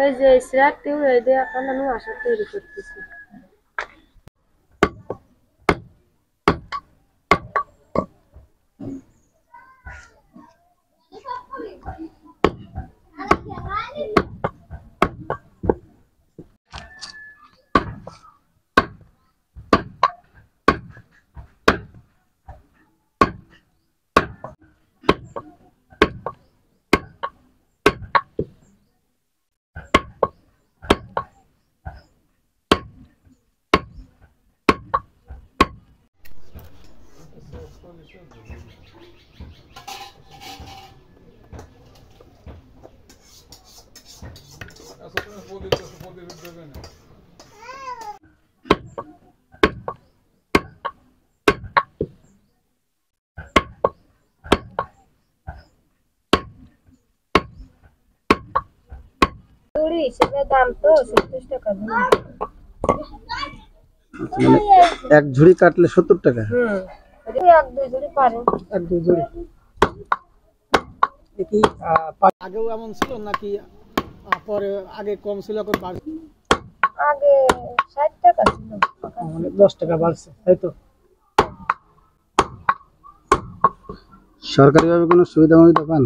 এই যে স্যারটি এই দিয়ে এখন আমি আশা তৈরি করতেছি। চুড়ি হিসেবে দাম তো 70 টাকা। এক ঝুড়ি কাটলে 70 টাকা। এক দুই ঝুড়ি পারে। এক দুই ঝুড়ি। কি আগেও এমন ছিল নাকি পরে আগে কম ছিল এখন বাড়ছে? আগে 60 টাকা ছিল, মানে 10 টাকা বাড়ছে, তাই তো? সরকারিভাবে কোনো সুবিধা পান?